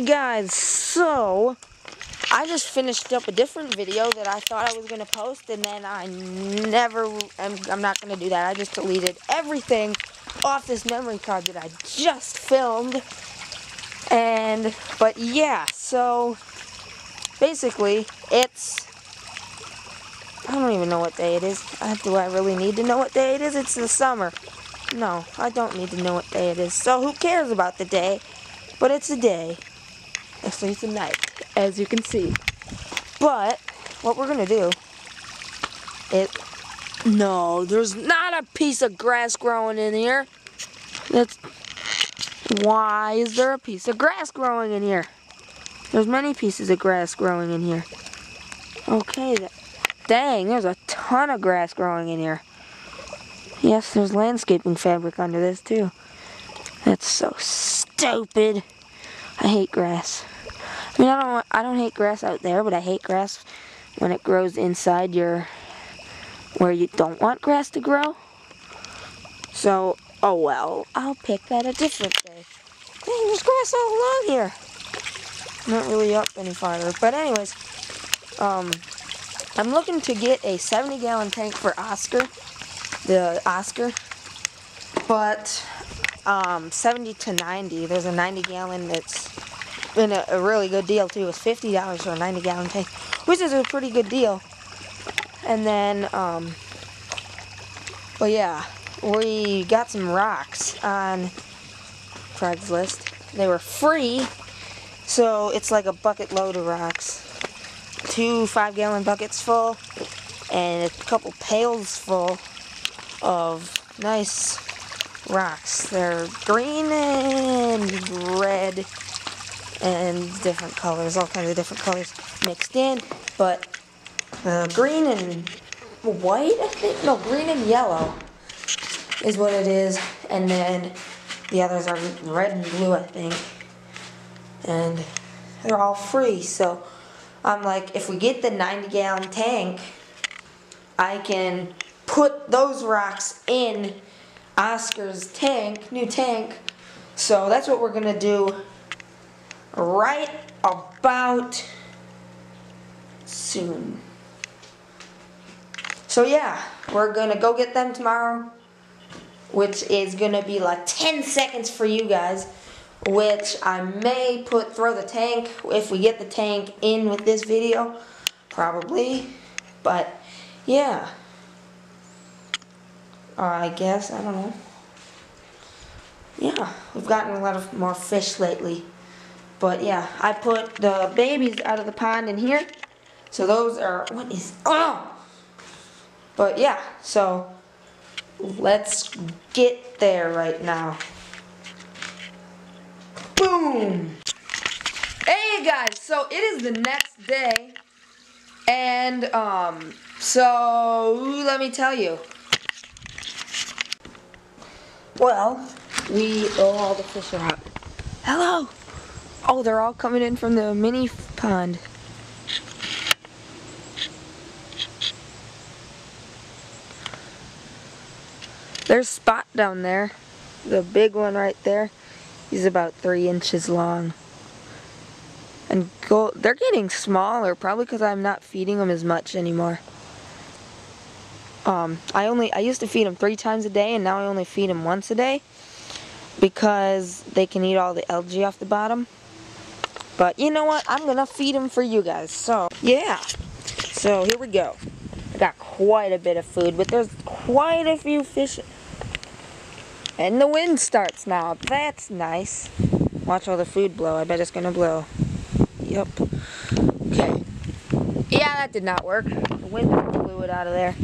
guys, so I just finished up a different video that I thought I was going to post, and then I'm not going to do that. I just deleted everything off this memory card that I just filmed. But yeah, so basically I don't even know what day it is. Do I really need to know what day it is? It's the summer. No, I don't need to know what day it is. So who cares about the day? But it's a day. Actually, it's a night, as you can see. But what we're gonna do no, there's not a piece of grass growing in here. Why is there a piece of grass growing in here? There's many pieces of grass growing in here. Okay, dang, there's a ton of grass growing in here. Yes, there's landscaping fabric under this too. That's so stupid. I hate grass. I mean, I don't hate grass out there, but I hate grass when it grows inside where you don't want grass to grow. So, oh well, I'll pick that a different day. Dang, there's grass all along here. Not really up any farther, but anyways, I'm looking to get a 70-gallon tank for the Oscar, but 70 to 90. There's a 90-gallon that's been a really good deal too. It's $50 for a 90-gallon tank, which is a pretty good deal. And then, but yeah, we got some rocks on Craigslist. They were free, so it's like a bucket load of rocks. 2 5-gallon buckets full, and a couple pails full of nice rocks. They're green and red and different colors, all kinds of different colors mixed in, but green and white, I think? No, green and yellow is what it is, and then the others are red and blue, I think, and they're all free. So I'm like, if we get the 90-gallon tank, I can put those rocks in Oscar's tank, new tank. So that's what we're gonna do right about soon. So yeah, we're gonna go get them tomorrow, which is gonna be like 10 seconds for you guys, which I may throw the tank, if we get the tank in with this video, probably, but yeah, I guess, I don't know. Yeah, we've gotten a lot of more fish lately, but yeah, I put the babies out of the pond in here, so those are, but yeah, so let's get there right now. Boom! Hey guys, so it is the next day, and so let me tell you. Well, all the fish are out. Hello! Oh, they're all coming in from the mini pond. There's Spot down there, the big one right there. He's about 3 inches long. And they're getting smaller, probably because I'm not feeding them as much anymore. I used to feed them 3 times a day, and now I only feed them once a day because they can eat all the algae off the bottom. But you know what? I'm gonna feed them for you guys. So yeah. So here we go. I got quite a bit of food, but there's quite a few fish. And the wind starts now. That's nice. Watch all the food blow. I bet it's gonna blow. Yep. Okay. Yeah, that did not work. The wind blew it out of there.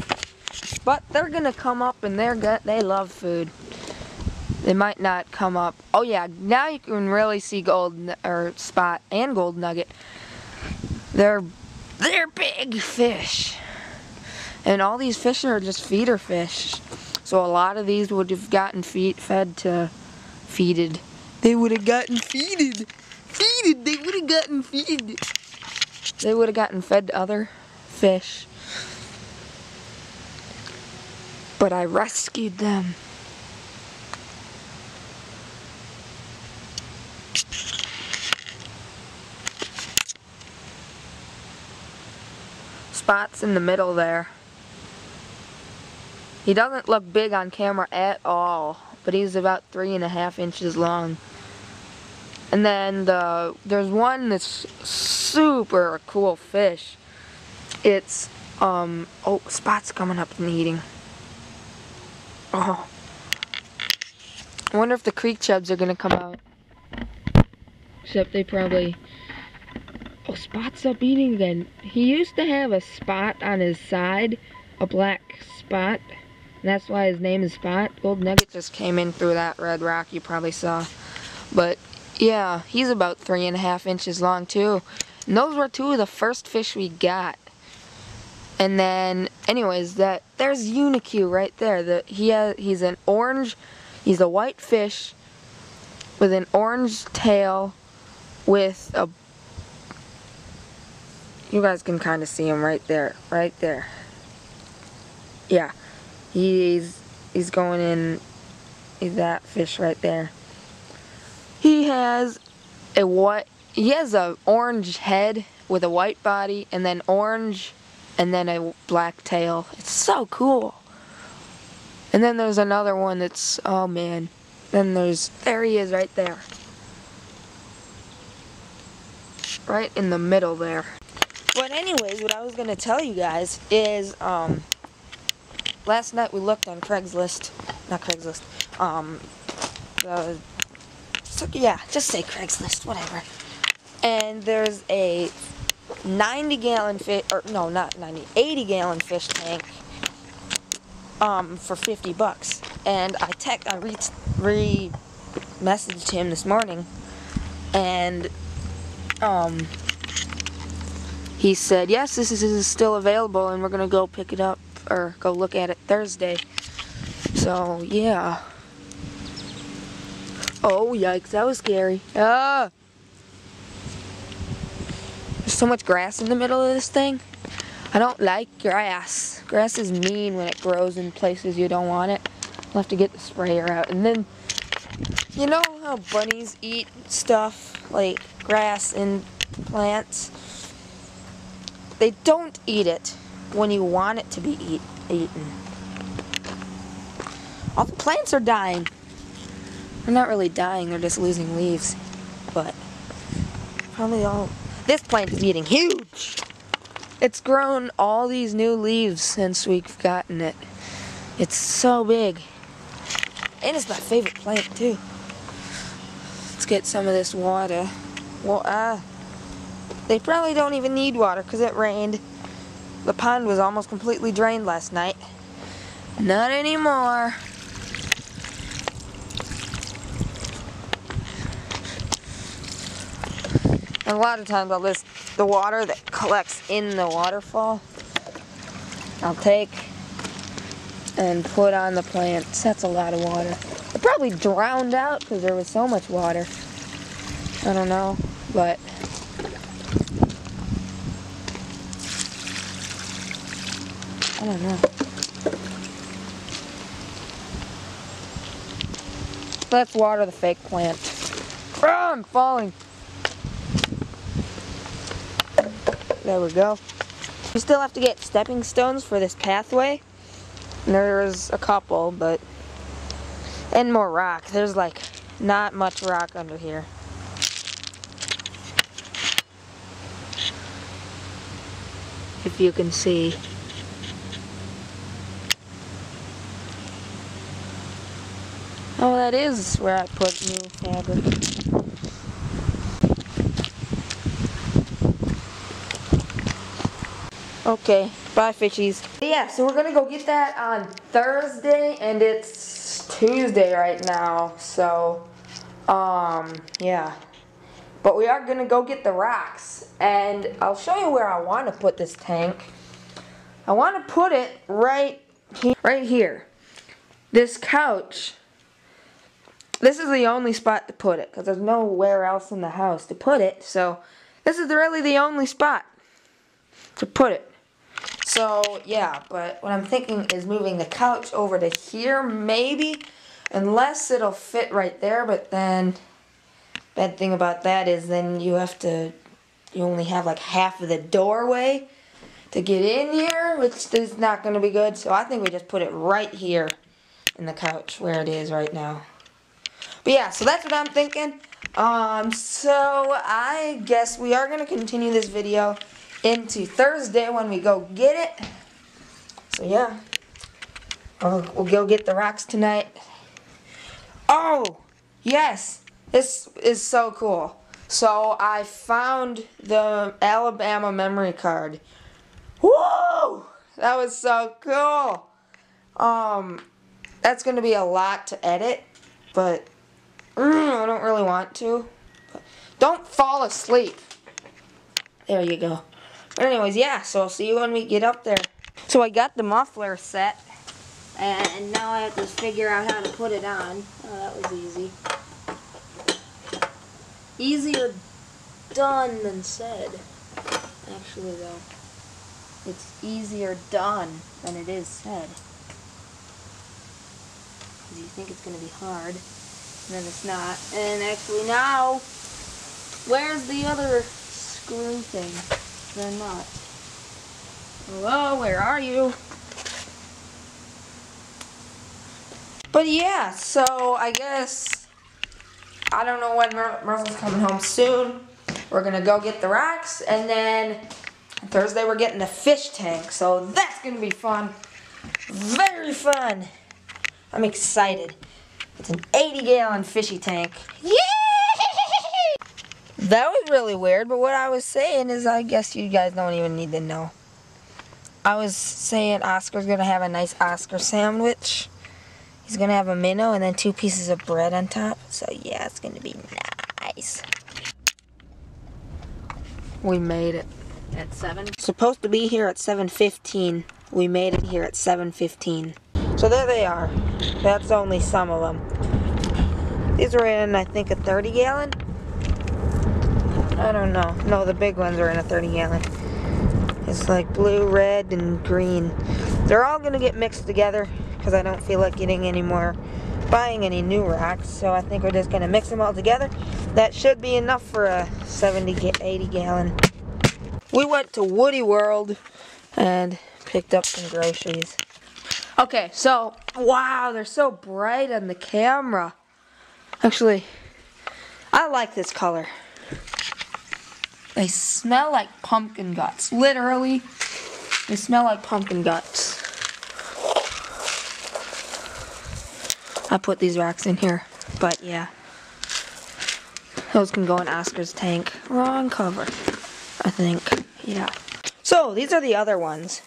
But they're gonna come up, and they love food. They might not come up. Oh yeah, now you can really see Spot and Gold Nugget. They're big fish. And all these fish are just feeder fish. So a lot of these would have gotten fed to feeded. They would have gotten feeded. They would have gotten feeded. They would have gotten fed to other fish. But I rescued them. spots in the middle there. He doesn't look big on camera at all, but he's about 3.5 inches long. And then there's one that's super cool fish. It's, oh, spots coming up and eating. Oh. I wonder if the creek chubs are gonna come out. Except they probably... Oh, Spot's up eating again. He used to have a spot on his side, a black spot. And that's why his name is Spot. Gold Nugget just came in through that red rock you probably saw. But, yeah, he's about 3.5 inches long too. And those were two of the first fish we got. And then, anyways, there's Unicue right there. He's an orange, he's a white fish with an orange tail with a... You guys can kind of see him right there, Yeah, he's going in. He's that fish right there. He has a orange head with a white body, and then orange, and then a black tail. It's so cool. And then there's another one that's, oh man. There he is right there. Right in the middle there. But anyways, what I was going to tell you guys is, last night we looked on Craigslist, not Craigslist, so yeah, just say Craigslist, whatever. And there's a 90-gallon fish, or no, not 90, 80-gallon fish tank, for $50. And I messaged him this morning, and, he said, yes, this is still available, and we're going to go pick it up, or go look at it Thursday. So, yeah. Oh, yikes, that was scary. Ah! There's so much grass in the middle of this thing. I don't like grass. Grass is mean when it grows in places you don't want it. I'll have to get the sprayer out. And then, you know how bunnies eat stuff, like grass and plants? They don't eat it when you want it to be eaten. All the plants are dying. They're not really dying, they're just losing leaves. But probably all... This plant is getting huge! It's grown all these new leaves since we've gotten it. It's so big. And it's my favorite plant too. Let's get some of this water. Well, they probably don't even need water because it rained. The pond was almost completely drained last night. Not anymore. And a lot of times I'll list the water that collects in the waterfall. I'll take and put on the plants. That's a lot of water. It probably drowned out because there was so much water. I don't know, but I don't know. Let's water the fake plant. Ah, I'm falling. There we go. We still have to get stepping stones for this pathway. There's a couple, but... And more rock. There's like not much rock under here. If you can see. Oh, that is where I put new fabric. Okay, bye fishies. Yeah, so we're gonna go get that on Thursday, and it's Tuesday right now, so, yeah. But we are gonna go get the rocks, and I'll show you where I want to put this tank. I want to put it right here. This couch, this is the only spot to put it, because there's nowhere else in the house to put it, so this is really the only spot to put it. So, yeah, but what I'm thinking is moving the couch over to here, maybe, unless it'll fit right there, but then, bad thing about that is then you only have like half of the doorway to get in here, which is not going to be good. So I think we just put it right here in the couch where it is right now. But yeah, so that's what I'm thinking. So I guess we are going to continue this video into Thursday when we go get it. So yeah, we'll go get the rocks tonight. Oh, yes, this is so cool. So I found the Alabama memory card. Whoa, that was so cool. That's going to be a lot to edit, but I don't really want to. But don't fall asleep. There you go. But anyways, yeah, so I'll see you when we get up there. So I got the muffler set, and now I have to figure out how to put it on. Oh, that was easy. Easier done than said. Actually, though, it's easier done than it is said. Because you think it's going to be hard, and then it's not. And actually now, where's the other screw thing? They're not. Hello, where are you? But yeah, so I guess, I don't know when Merle's coming home soon. We're going to go get the rocks, and then Thursday we're getting the fish tank. So that's going to be fun. Very fun. I'm excited. It's an 80-gallon fishy tank. Yay! That was really weird, but what I was saying is I guess you guys don't even need to know. I was saying Oscar's going to have a nice Oscar sandwich. He's going to have a minnow and then 2 pieces of bread on top. So yeah, it's going to be nice. We made it. At 7? Supposed to be here at 7:15. We made it here at 7:15. So there they are. That's only some of them. These are in, I think, a 30-gallon. I don't know. No, the big ones are in a 30-gallon. It's like blue, red, and green. They're all going to get mixed together because I don't feel like buying any new rocks. So I think we're just going to mix them all together. That should be enough for a 80-gallon. We went to Woody World and picked up some groceries. Okay, so, wow, they're so bright on the camera. Actually, I like this color. They smell like pumpkin guts. Literally, they smell like pumpkin guts. I put these rocks in here, but yeah. Those can go in Oscar's tank. Wrong cover, I think. Yeah. So, these are the other ones.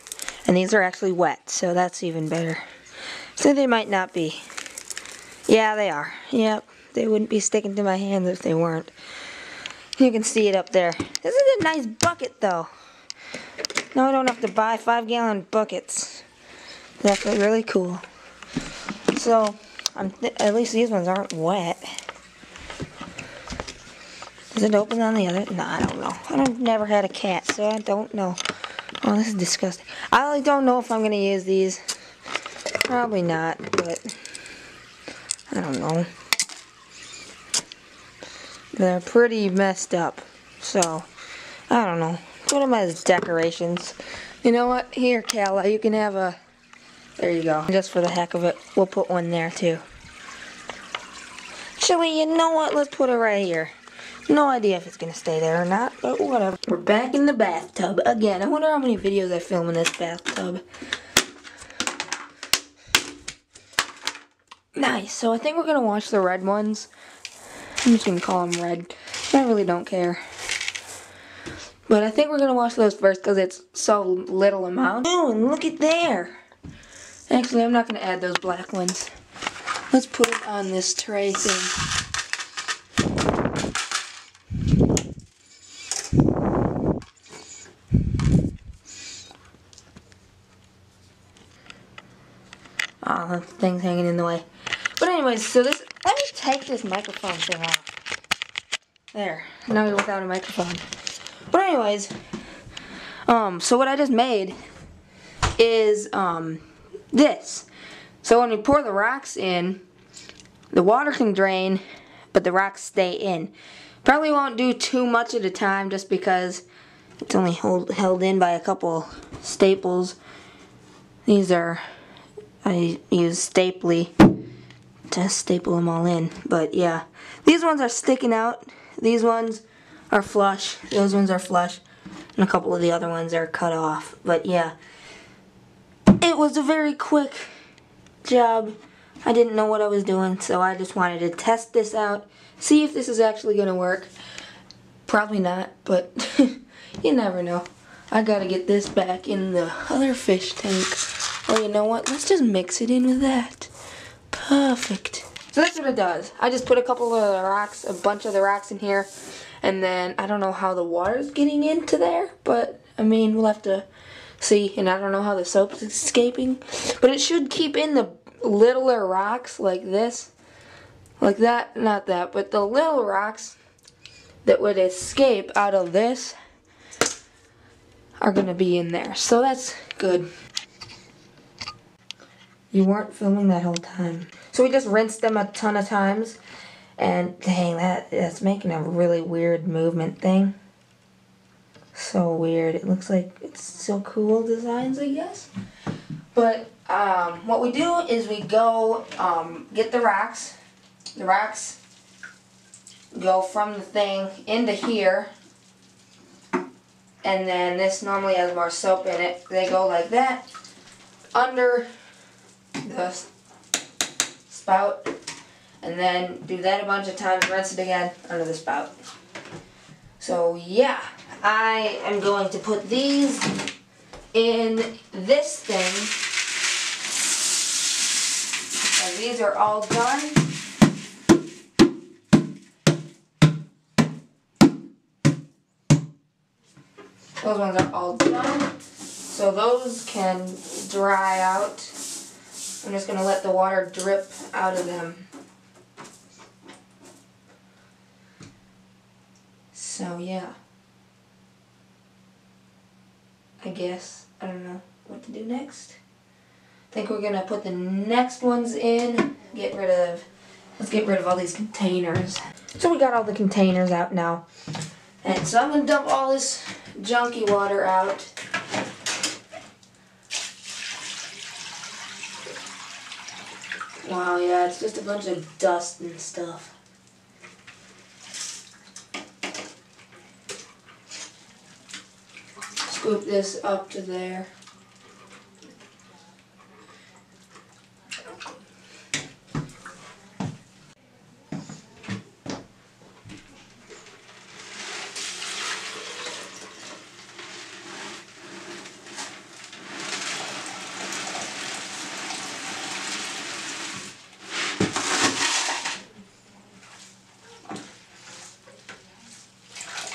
And these are actually wet, so that's even better. So they might not be. Yeah, they are. Yep, they wouldn't be sticking to my hands if they weren't. You can see it up there. This is a nice bucket, though. Now I don't have to buy 5-gallon buckets. That's really cool. So, at least these ones aren't wet. Is it open on the other? No, I don't know. I've never had a cat, so I don't know. Oh, this is disgusting. I really don't know if I'm going to use these. Probably not, but I don't know. They're pretty messed up, so I don't know. Put them as decorations. You know what? Here, Kala, you can have a... There you go. Just for the heck of it, we'll put one there, too. Actually, you know what? Let's put it right here. No idea if it's going to stay there or not, but whatever. We're back in the bathtub again. I wonder how many videos I film in this bathtub. Nice. So I think we're going to watch the red ones. I'm just going to call them red. I really don't care. But I think we're going to watch those first because it's so little amount. Oh, and look at there. Actually, I'm not going to add those black ones. Let's put it on this tray thing. Oh, the thing's hanging in the way. But anyways, so let me take this microphone thing off. There, now you're without a microphone. But anyways, so what I just made is, this. So when we pour the rocks in, the water can drain, but the rocks stay in. Probably won't do too much at a time just because It's only held in by a couple staples. These are, I use Stapley to staple them all in. But yeah, these ones are sticking out. These ones are flush. Those ones are flush. And a couple of the other ones are cut off. But yeah, it was a very quick job. I didn't know what I was doing, so I just wanted to test this out, see if this is actually going to work. Probably not, but you never know. I gotta get this back in the other fish tank. Oh, you know what? Let's just mix it in with that. Perfect. So that's what it does. I just put a couple of the rocks, a bunch of the rocks in here, and then I don't know how the water's getting into there, but I mean, we'll have to see. And I don't know how the soap's escaping, but it should keep in the littler rocks like this, like that, not that, but the little rocks that would escape out of this are gonna be in there, so that's good. You weren't filming that whole time. So we just rinsed them a ton of times, and dang, that's making a really weird movement thing. So weird. It looks like it's so cool designs, I guess. But what we do is we go get the rocks. The rocks go from the thing into here, and then this normally has more soap in it. They go like that under the spout, and then do that a bunch of times, rinse it again under the spout. So yeah, I am going to put these in this thing, and these are all done. Those ones are all done, so those can dry out. I'm just going to let the water drip out of them. So yeah, I guess, I don't know what to do next. I think we're going to put the next ones in, let's get rid of all these containers. So we got all the containers out now. And so I'm going to dump all this junky water out. Wow, yeah, it's just a bunch of dust and stuff. Scoop this up to there.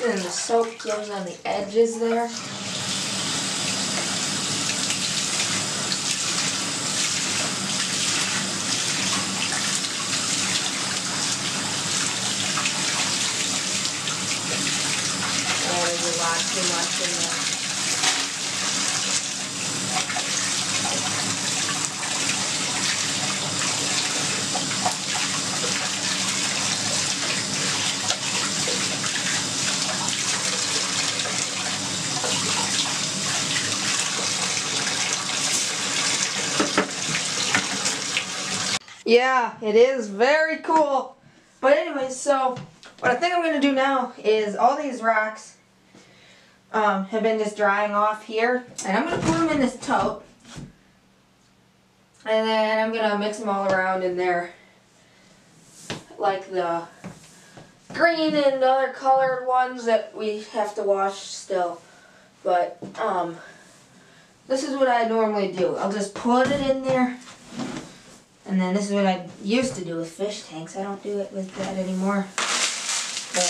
And the soap goes on the edges there. Oh, there's a lot too much in there. Yeah, it is very cool. But anyways, so what I think I'm going to do now is all these rocks have been just drying off here. And I'm going to put them in this tote. And then I'm going to mix them all around in there. Like the green and other colored ones that we have to wash still. But this is what I normally do. I'll just put it in there. And then this is what I used to do with fish tanks. I don't do it with that anymore. But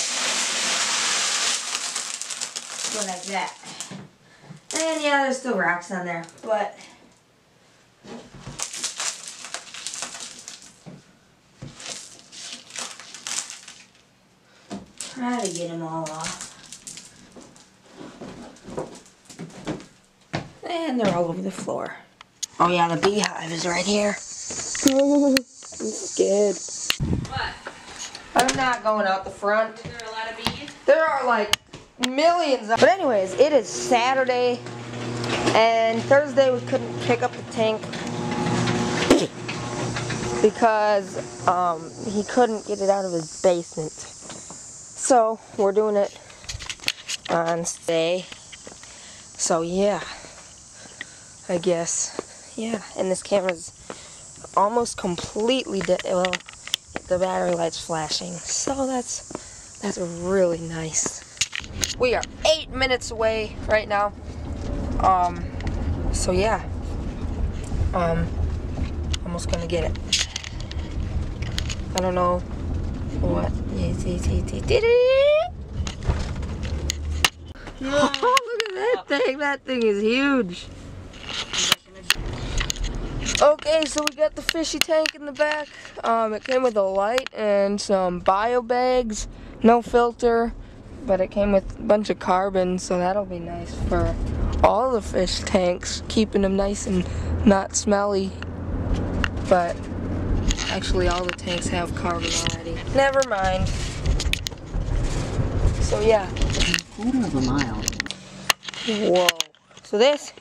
go like that. And yeah, there's still rocks on there, but try to get them all off. And they're all over the floor. Oh yeah, the beehive is right here. I'm scared. What? I'm not going out the front. Is there a lot of bees? There are like millions. But anyways, it is Saturday, and Thursday we couldn't pick up the tank because he couldn't get it out of his basement. So we're doing it on Sunday. So yeah, I guess, yeah. And this camera's almost completely dead. Well, the battery light's flashing, so that's really nice. We are 8 minutes away right now. So yeah, almost gonna get it. I don't know what. Oh, look at that thing! That thing is huge. Okay, so we got the fishy tank in the back. It came with a light and some bio bags, no filter, but it came with a bunch of carbon, so that'll be nice for all the fish tanks, keeping them nice and not smelly. But actually all the tanks have carbon already. Never mind. So yeah. Quarter of a mile. Whoa. So this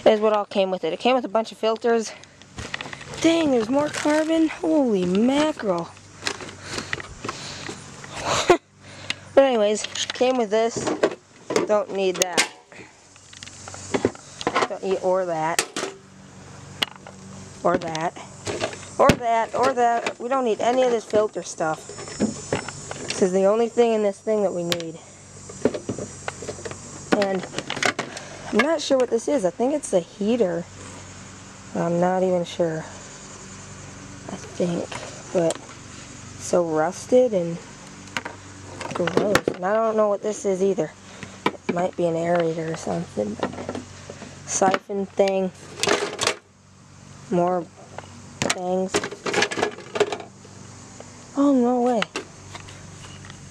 is what all came with it. It came with a bunch of filters. Dang, there's more carbon. Holy mackerel. But anyways, came with this. Don't need that. Don't need or that. Or that. Or that. Or that. We don't need any of this filter stuff. This is the only thing in this thing that we need. And I'm not sure what this is. I think it's a heater. I'm not even sure. I think. But it's so rusted and gross. And I don't know what this is either. It might be an aerator or something. But siphon thing. More things. Oh, no way.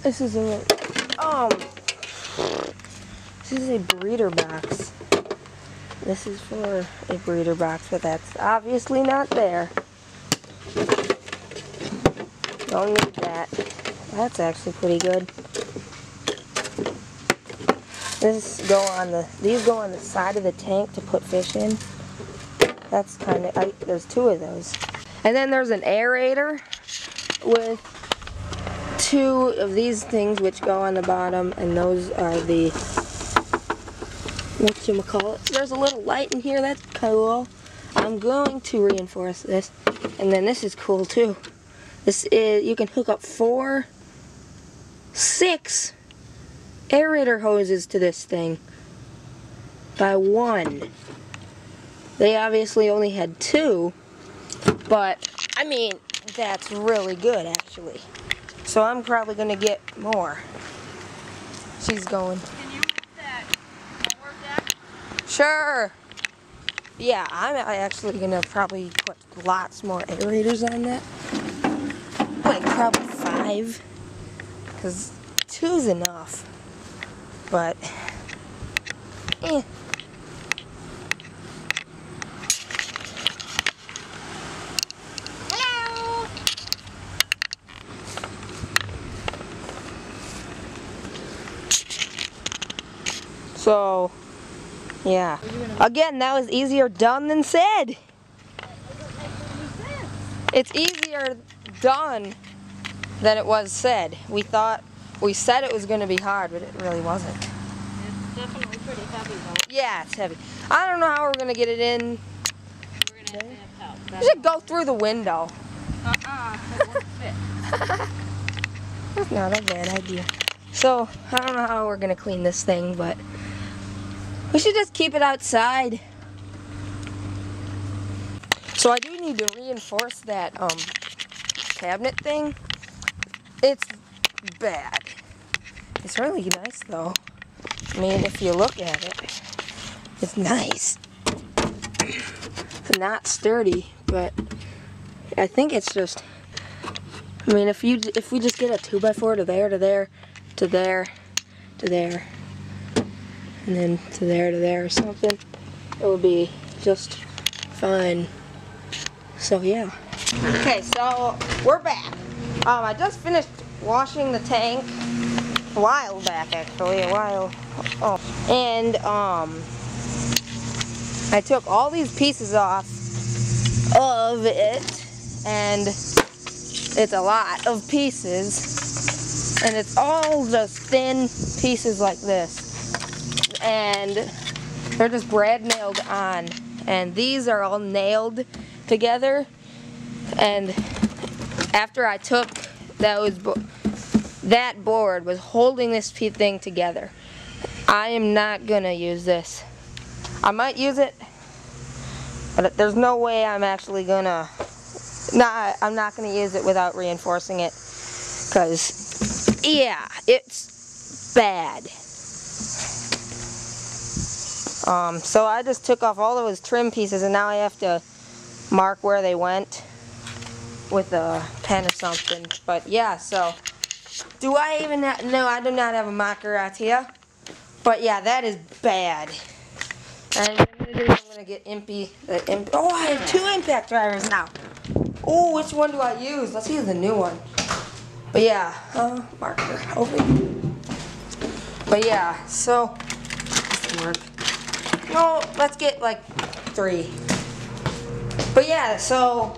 This is a... This is a breeder box. This is for a breeder box, but that's obviously not there. Don't need that. That's actually pretty good. These go on the side of the tank to put fish in. That's kind of, there's two of those. And then there's an aerator with two of these things which go on the bottom, and those are the, whatchamacallit. There's a little light in here, that's cool. I'm going to reinforce this. And then this is cool too. This is, you can hook up 6 aerator hoses to this thing by one. They obviously only had 2, but I mean, that's really good actually. So I'm probably gonna get more. She's going. Can you lift that forward deck? Sure. Yeah, I'm actually gonna probably put lots more aerators on that. Like probably 5, because 2's enough. But, eh. Hello. So, yeah. Again, that was easier done than said. It's easier done than it was said. We said it was going to be hard, but it really wasn't. It's definitely pretty heavy though. Yeah, it's heavy. I don't know how we're going to get it in. We're going to have help. We should go through the window. It won't fit. That's not a bad idea. So, I don't know how we're going to clean this thing, but we should just keep it outside. So I do need to reinforce that cabinet thing. It's bad. It's really nice though. I mean, if you look at it, it's nice. It's not sturdy, but I think it's just, I mean, if we just get a 2x4 to there, to there, to there, to there, and then to there or something, it would be just fine. So yeah. Okay, so we're back. I just finished washing the tank, a while back actually, and I took all these pieces off of it, and it's a lot of pieces, and it's all just thin pieces like this, and they're just brad nailed on, and these are all nailed together. And after I took that board was holding this thing together. I am not gonna use this. I might use it, but there's no way I'm actually gonna. I'm not gonna use it without reinforcing it, because yeah, it's bad. So I just took off all those trim pieces, and now I have to mark where they went with a pen or something. But yeah, so do I even no, I do not have a marker out here. But yeah, that is bad. And I'm gonna get oh, I have 2 impact drivers now. Oh, which one do I use? Let's use the new one. But yeah, marker over here. But yeah, so this can work. No, let's get like 3. But yeah, so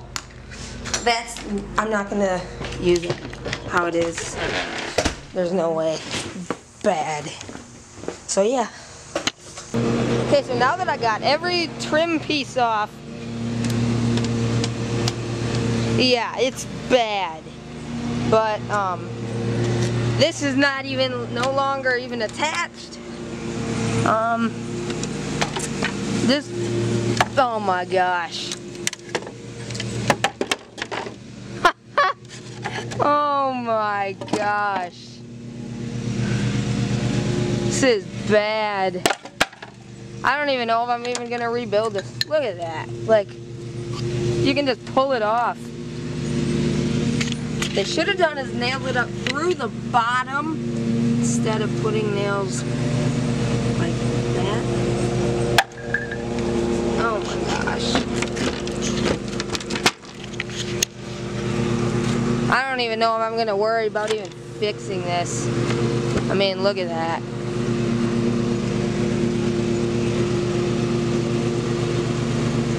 I'm not gonna use it how it is. There's no way. Bad. So yeah. Okay, so now that I got every trim piece off, yeah, it's bad. But this is not even no longer even attached. Oh my gosh. Oh my gosh. This is bad. I don't even know if I'm even gonna rebuild this. Look at that. Like, you can just pull it off. They should have done is nailed it up through the bottom instead of putting nails like that. Oh my gosh. I don't even know if I'm gonna worry about even fixing this. I mean, look at that.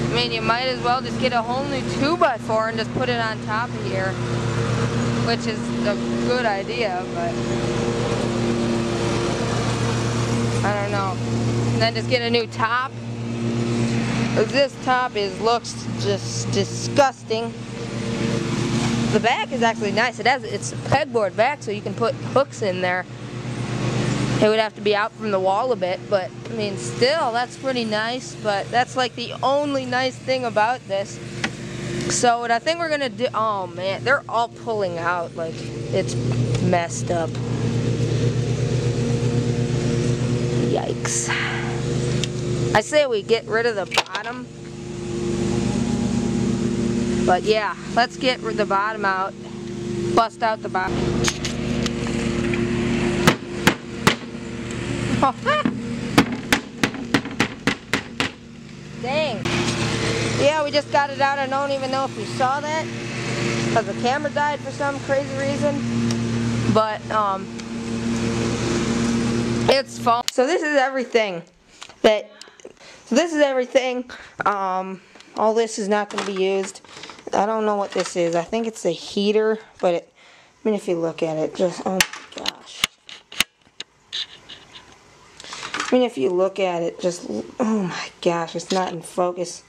I mean, you might as well just get a whole new 2x4 and just put it on top of here, which is a good idea, but I don't know. And then just get a new top. This top looks just disgusting. The back is actually nice. It's a pegboard back, so you can put hooks in there. It would have to be out from the wall a bit, but I mean, still, that's pretty nice. But that's like the only nice thing about this. So what I think we're gonna do, oh man, they're all pulling out, like it's messed up. Yikes. I say we get rid of the bottom. But yeah, let's get the bottom out. Bust out the bottom. Dang. Yeah, we just got it out. I don't even know if you saw that, because the camera died for some crazy reason. But it's fun. So this is everything. All this is not going to be used. I don't know what this is. I think it's a heater, but I mean, if you look at it, just, oh my gosh. I mean, if you look at it, just, oh my gosh, it's not in focus.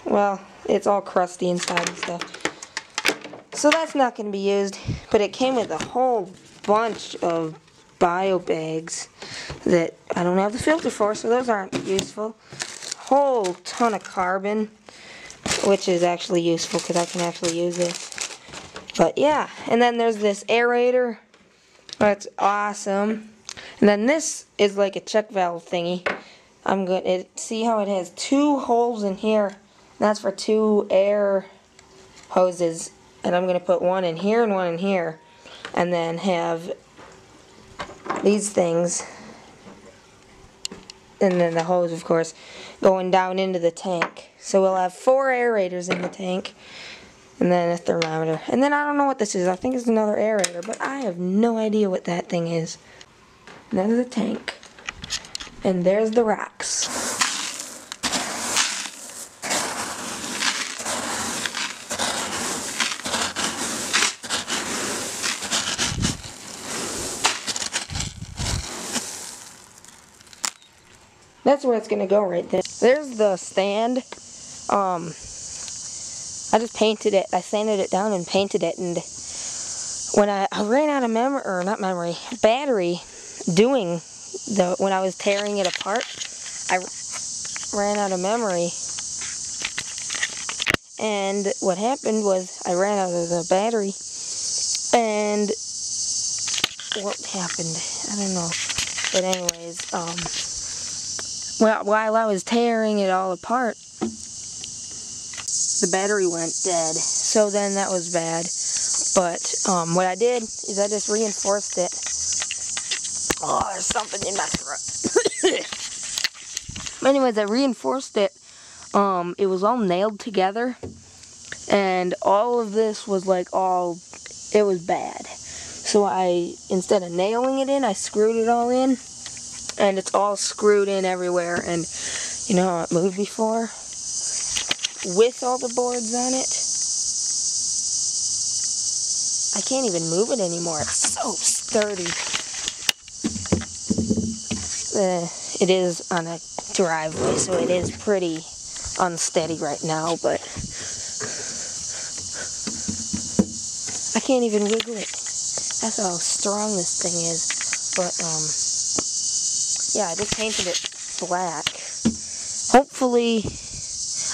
Well, it's all crusty inside and stuff. So that's not going to be used, but it came with a whole bunch of bio bags that I don't have the filter for, so those aren't useful. Whole ton of carbon, which is actually useful because I can actually use it. But yeah, and then there's this aerator. That's awesome. And then this is like a check valve thingy. I'm going to see how it has 2 holes in here. That's for 2 air hoses. And I'm going to put one in here and one in here. And then have these things. And then the hose, of course, going down into the tank. So we'll have 4 aerators in the tank. And then a thermometer. And then I don't know what this is. I think it's another aerator, but I have no idea what that thing is. And there's the tank. And there's the rocks. That's where it's gonna go right there. There's the stand. I just painted it. I sanded it down and painted it, and when I ran out of battery doing when I was tearing it apart, I ran out of memory. And what happened was I ran out of the battery, and what happened? I don't know. But anyways, while I was tearing it all apart, the battery went dead. So then that was bad. But what I did is I just reinforced it. Oh, there's something in my throat. Anyways, I reinforced it. It was all nailed together. And all of this was like it was bad. So instead of nailing it in, I screwed it all in. And it's all screwed in everywhere. And you know how it moved before? With all the boards on it. I can't even move it anymore. It's so sturdy. It is on a driveway, so it is pretty unsteady right now, but I can't even wiggle it. That's how strong this thing is. But, yeah, I just painted it black. Hopefully,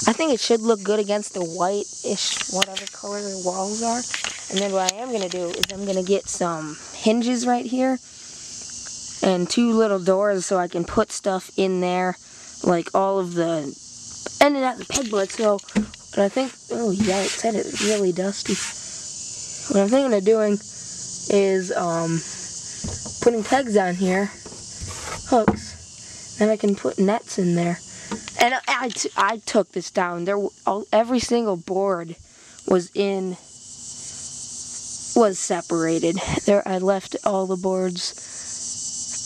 I think it should look good against the white-ish, whatever color the walls are. And then what I am going to do is I'm going to get some hinges right here and 2 little doors so I can put stuff in there, like all of the, and it has a pegboard, so, and I think, oh yikes, that is really dusty. What I'm thinking of doing is putting pegs on here, hooks, then I can put nets in there. And I took this down. Every single board was separated. I left all the boards,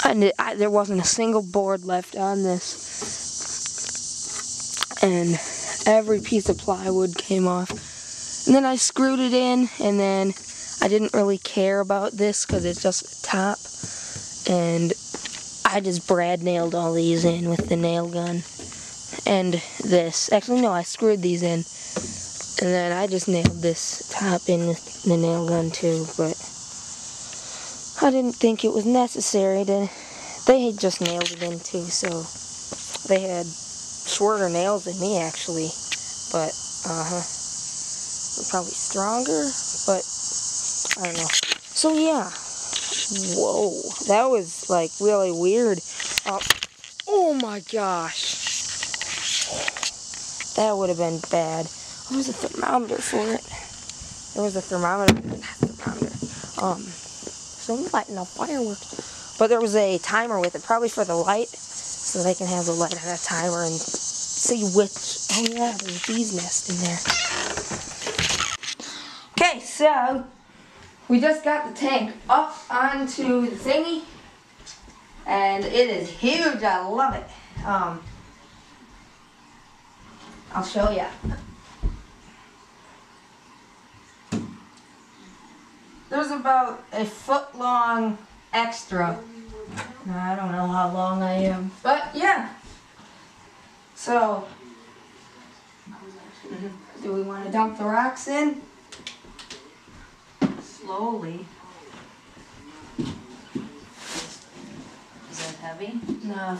and there wasn't a single board left on this. And every piece of plywood came off. And then I screwed it in, and then I didn't really care about this because it's just a top. And I just brad nailed all these in with the nail gun. And this. Actually, no, I screwed these in. And then I just nailed this top in with the nail gun too, but I didn't think it was necessary to. They had just nailed it in too, so they had shorter nails than me actually, but they're probably stronger, but I don't know. So yeah, whoa, that was like really weird. Oh my gosh, that would have been bad. There's a thermometer for it. There was a thermometer. So I'm lighting up fireworks. But there was a timer with it, probably for the light, so they can have the light on a timer and see which. Oh yeah, there's a bee's nest in there. Okay, so we just got the tank up onto the thingy, and it is huge. I love it. I'll show you. There's about a foot long extra. I don't know how long I am, but yeah. So, do we want to dump the rocks in? Slowly. Is that heavy? No.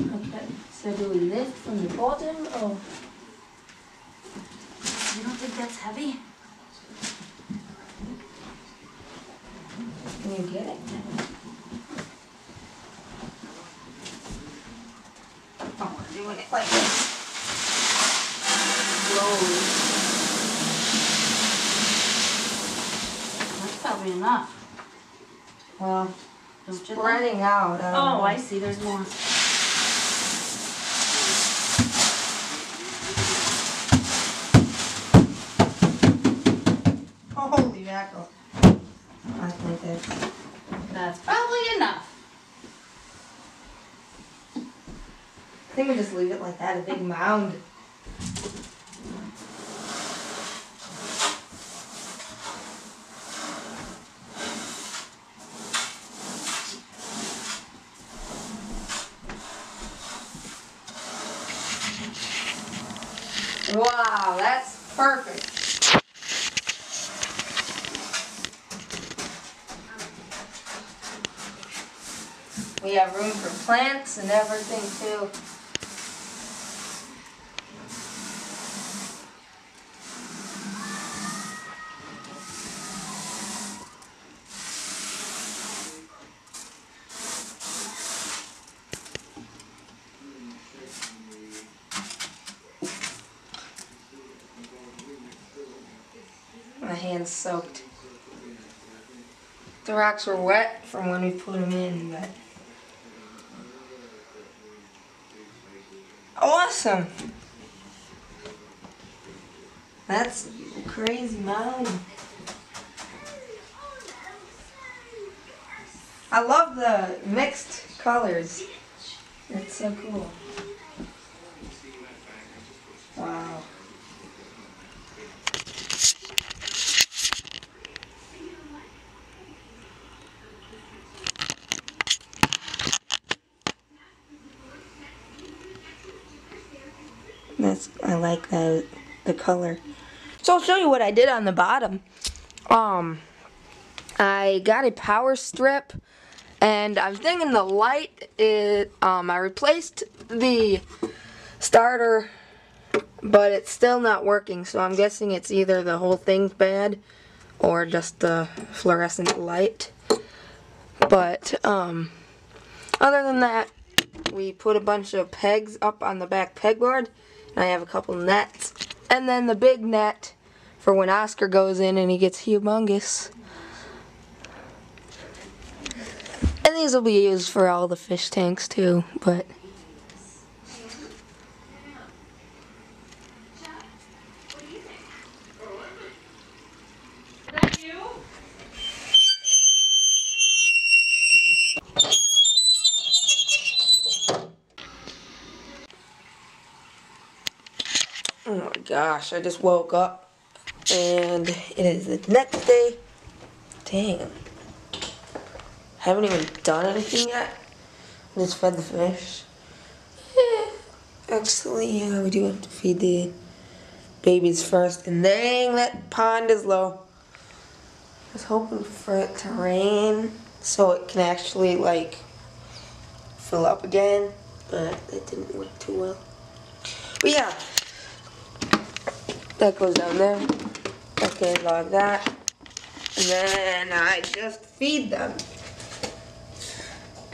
Okay, so do we lift from the bottom or? You don't think that's heavy? Can you get it? Oh, we're doing it like this. Slowly. That's probably enough. Well, Don't you think? spreading out. Oh, I see. There's more. Holy mackerel. I think That's probably enough. I think we just leave it like that, a big mound. Wow, that's perfect. We have room for plants and everything too. My hand's soaked. The rocks were wet from when we put them in, but awesome. That's crazy mound. I love the mixed colors. It's so cool. Wow. I like the color. So I'll show you what I did on the bottom. I got a power strip, and I'm thinking the light I replaced the starter, but it's still not working, so I'm guessing it's either the whole thing's bad or just the fluorescent light. But other than that, we put a bunch of pegs up on the back pegboard, and I have a couple nets, and then the big net for when Oscar goes in and he gets humongous. And these will be used for all the fish tanks too, but oh my gosh, I just woke up and it is the next day. Dang. Haven't even done anything yet. Just fed the fish. Actually, yeah, we do have to feed the babies first. And dang, that pond is low. I was hoping for it to rain so it can actually, like, fill up again. But it didn't work too well. But yeah. That goes down there. Okay, like that. And then I just feed them.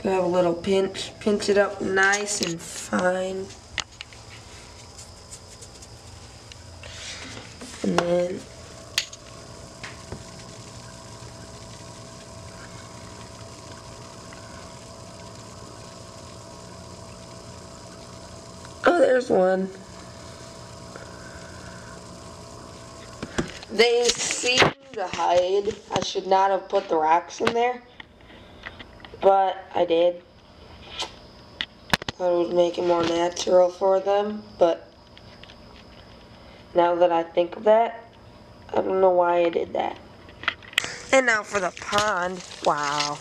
Grab a little pinch it up nice and fine. And then oh, there's one. They seem to hide. I should not have put the rocks in there, but I did. Thought it would make it more natural for them, but now that I think of that, I don't know why I did that. And now for the pond. Wow.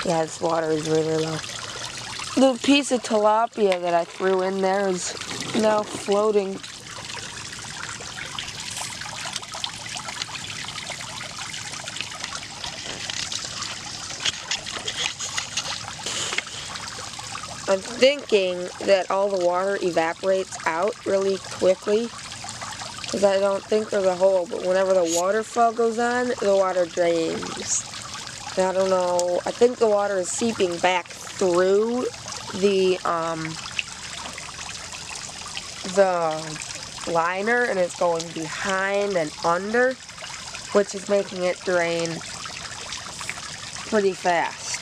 Yeah, this water is really low. The piece of tilapia that I threw in there is now floating. I'm thinking that all the water evaporates out really quickly, because I don't think there's a hole, but whenever the waterfall goes on, the water drains. And I don't know, I think the water is seeping back through the liner, and it's going behind and under, which is making it drain pretty fast.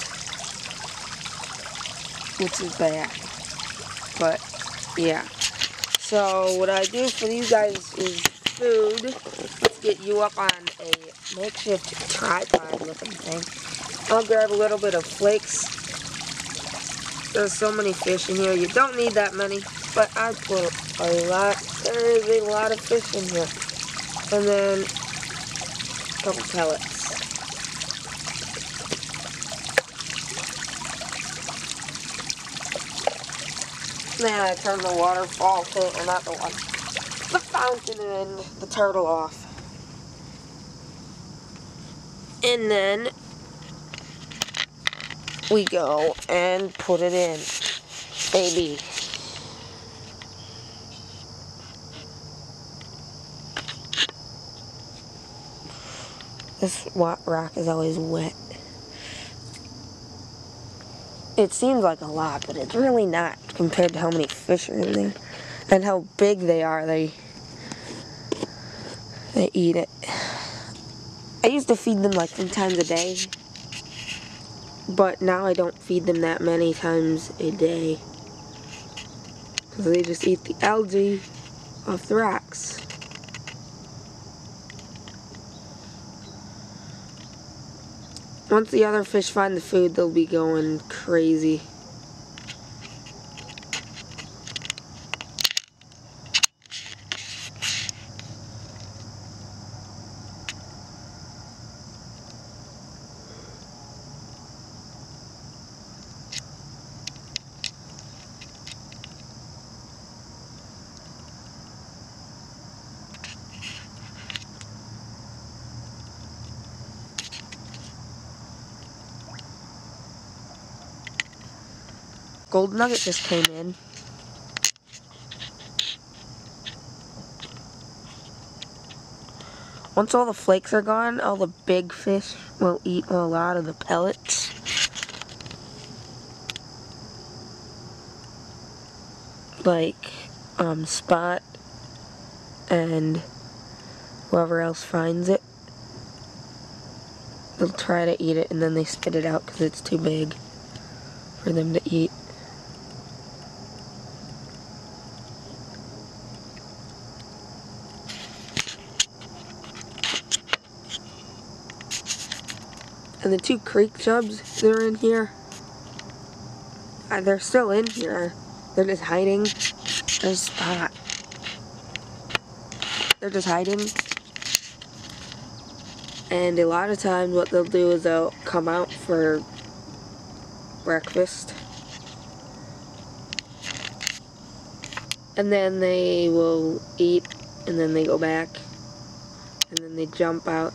Which is bad, but yeah. So what I do for these guys is food. get you up on a makeshift tripod looking thing. I'll grab a little bit of flakes. There's so many fish in here. You don't need that many, but I put a lot. There is a lot of fish in here. And then a couple pellets. Then I turn the waterfall thing, or not the one, the fountain and the turtle off. And then we go and put it in, baby. This rock is always wet. It seems like a lot, but it's really not compared to how many fish are in there and how big they are. They eat it. I used to feed them like 3 times a day, but now I don't feed them that many times a day because they just eat the algae off the rocks. Once the other fish find the food, they'll be going crazy. Gold nugget just came in. Once all the flakes are gone, all the big fish will eat a lot of the pellets. Like Spot and whoever else finds it. They'll try to eat it and then they spit it out because it's too big for them to eat. And the 2 creek chubs, they're in here. They're still in here. They're just hiding. There's Spot. They're just hiding. And a lot of times what they'll do is they'll come out for breakfast. And then they will eat, and then they go back. And then they jump out.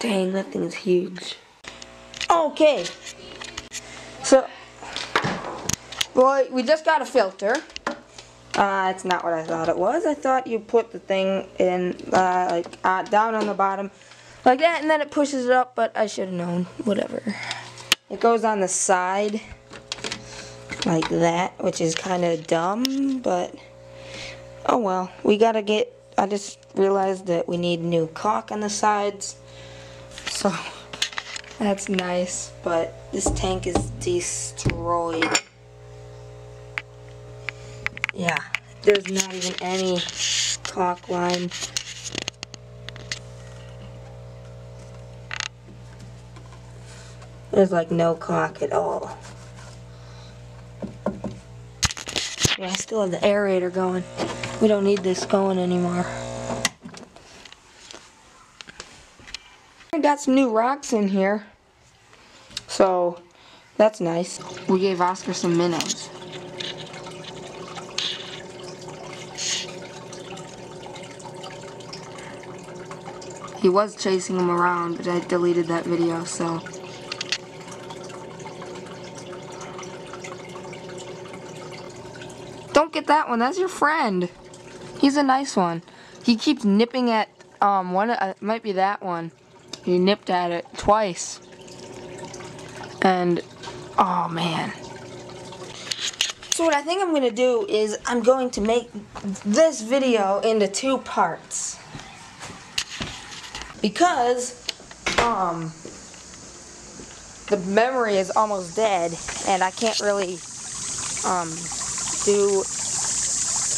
Dang, that thing is huge. Okay. So, well, we just got a filter. It's not what I thought it was. I thought you put the thing in, down on the bottom, like that, and then it pushes it up, but I should have known. Whatever. It goes on the side, like that, which is kind of dumb, but, oh well. I just realized that we need new caulk on the sides. So, that's nice, but this tank is destroyed. Yeah, there's not even any caulk line. There's like no caulk at all. Yeah, I still have the aerator going. We don't need this going anymore. I got some new rocks in here, so that's nice. We gave Oscar some minnows. He was chasing him around, but I deleted that video, so. Don't get that one, that's your friend. He's a nice one. He keeps nipping at, it might be that one. He nipped at it twice. And, oh man. So what I think I'm gonna do is I'm going to make this video into 2 parts. Because, the memory is almost dead and I can't really, do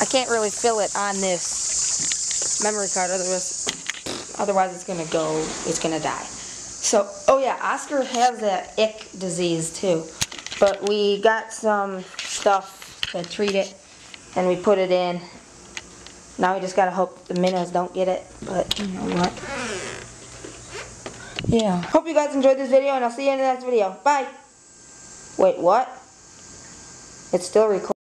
I can't really fill it on this memory card, otherwise it's gonna go, it's gonna die. So, oh yeah, Oscar has that ick disease too. But we got some stuff to treat it, and we put it in. Now we just gotta hope the minnows don't get it, but you know what. Yeah. Hope you guys enjoyed this video, and I'll see you in the next video. Bye! Wait, what? It's still recording.